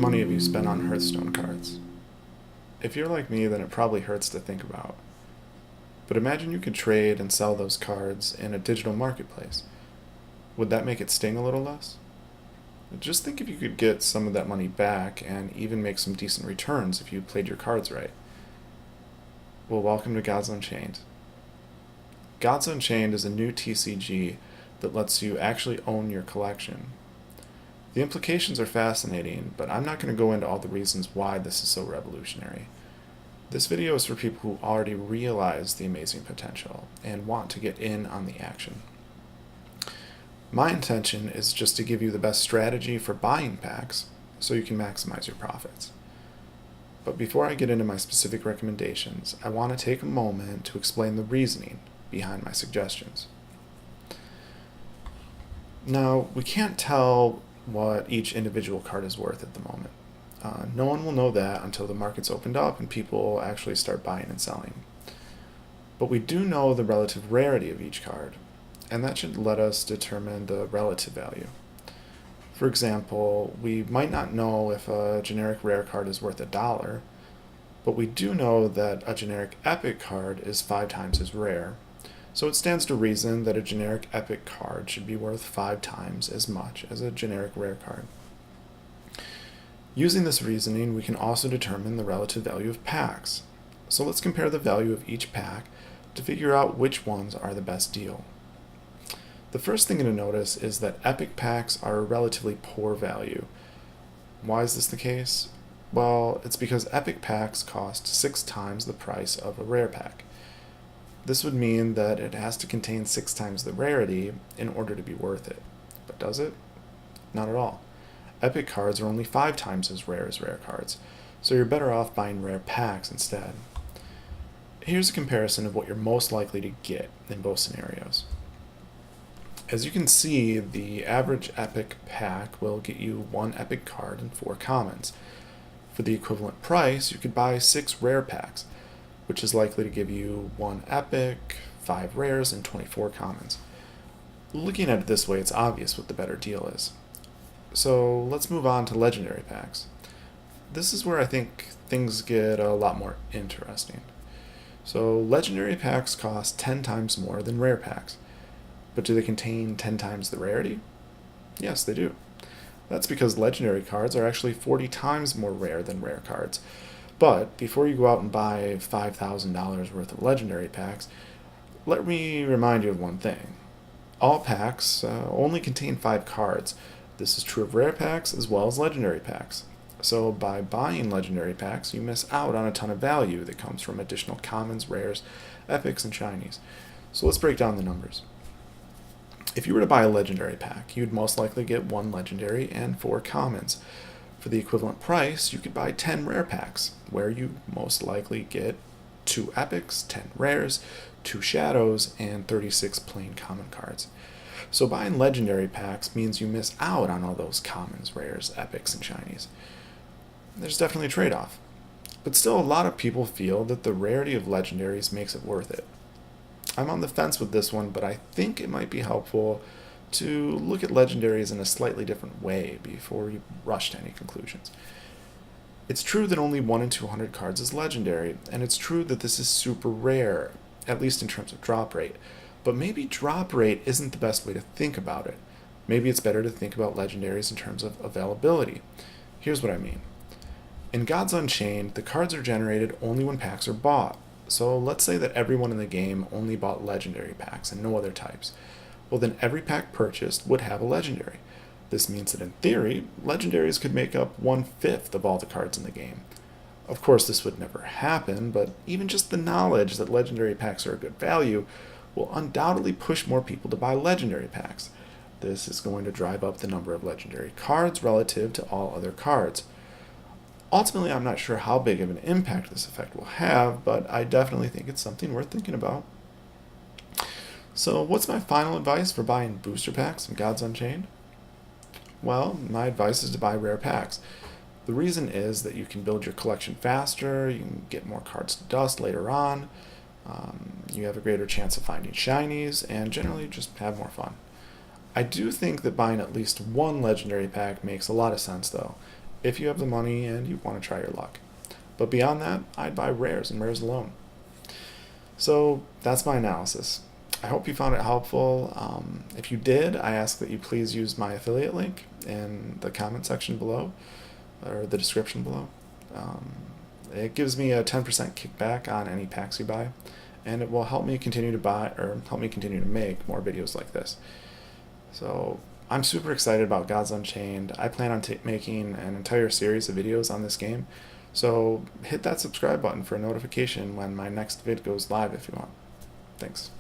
money have you spent on Hearthstone cards? If you're like me, then it probably hurts to think about. But imagine you could trade and sell those cards in a digital marketplace. Would that make it sting a little less? Just think if you could get some of that money back and even make some decent returns if you played your cards right. Well, welcome to Gods Unchained. Gods Unchained is a new TCG that lets you actually own your collection. The implications are fascinating, but I'm not going to go into all the reasons why this is so revolutionary. This video is for people who already realize the amazing potential and want to get in on the action. My intention is just to give you the best strategy for buying packs so you can maximize your profits. But before I get into my specific recommendations, I want to take a moment to explain the reasoning behind my suggestions. Now, we can't tell what each individual card is worth at the moment. No one will know that until the market's opened up and people actually start buying and selling. But we do know the relative rarity of each card, and that should let us determine the relative value. For example, we might not know if a generic rare card is worth $1, but we do know that a generic epic card is 5 times as rare, so it stands to reason that a generic epic card should be worth 5 times as much as a generic rare card. Using this reasoning, we can also determine the relative value of packs. So let's compare the value of each pack to figure out which ones are the best deal. The first thing to notice is that epic packs are a relatively poor value. Why is this the case? Well, it's because epic packs cost 6 times the price of a rare pack. This would mean that it has to contain 6 times the rarity in order to be worth it. But does it? Not at all. Epic cards are only 5 times as rare as rare cards, so you're better off buying rare packs instead. Here's a comparison of what you're most likely to get in both scenarios. As you can see, the average epic pack will get you 1 epic card and 4 commons. For the equivalent price, you could buy 6 rare packs, which is likely to give you 1 epic, 5 rares, and 24 commons. Looking at it this way, it's obvious what the better deal is. So let's move on to legendary packs. This is where I think things get a lot more interesting. So legendary packs cost 10 times more than rare packs. But do they contain 10 times the rarity? Yes, they do. That's because legendary cards are actually 40 times more rare than rare cards. But before you go out and buy $5,000 worth of legendary packs, let me remind you of one thing. All packs only contain 5 cards. This is true of rare packs as well as legendary packs. So by buying legendary packs, you miss out on a ton of value that comes from additional commons, rares, epics, and shinies. So let's break down the numbers. If you were to buy a legendary pack, you'd most likely get 1 legendary and 4 commons. For the equivalent price, you could buy 10 rare packs, where you most likely get 2 epics, 10 rares, 2 shadows, and 36 plain common cards. So buying legendary packs means you miss out on all those commons, rares, epics, and shinies. There's definitely a trade-off. But still, a lot of people feel that the rarity of legendaries makes it worth it. I'm on the fence with this one, but I think it might be helpful to look at legendaries in a slightly different way before you rush to any conclusions. It's true that only 1 in 200 cards is legendary, and it's true that this is super rare, at least in terms of drop rate. But maybe drop rate isn't the best way to think about it. Maybe it's better to think about legendaries in terms of availability. Here's what I mean. In Gods Unchained, the cards are generated only when packs are bought. So let's say that everyone in the game only bought legendary packs and no other types. Well, then every pack purchased would have a legendary. This means that in theory, legendaries could make up 1/5 of all the cards in the game. Of course, this would never happen, but even just the knowledge that legendary packs are a good value will undoubtedly push more people to buy legendary packs. This is going to drive up the number of legendary cards relative to all other cards. Ultimately, I'm not sure how big of an impact this effect will have, but I definitely think it's something worth thinking about. So what's my final advice for buying booster packs in Gods Unchained? Well, my advice is to buy rare packs. The reason is that you can build your collection faster, you can get more cards to dust later on, you have a greater chance of finding shinies, and generally just have more fun. I do think that buying at least 1 legendary pack makes a lot of sense though, if you have the money and you want to try your luck. But beyond that, I'd buy rares and rares alone. So that's my analysis. I hope you found it helpful. If you did, I ask that you please use my affiliate link in the comment section below, or the description below. It gives me a 10% kickback on any packs you buy, and it will help me continue to buy, or help me continue to make more videos like this. So I'm super excited about Gods Unchained. I plan on making an entire series of videos on this game, so hit that subscribe button for a notification when my next vid goes live if you want. Thanks.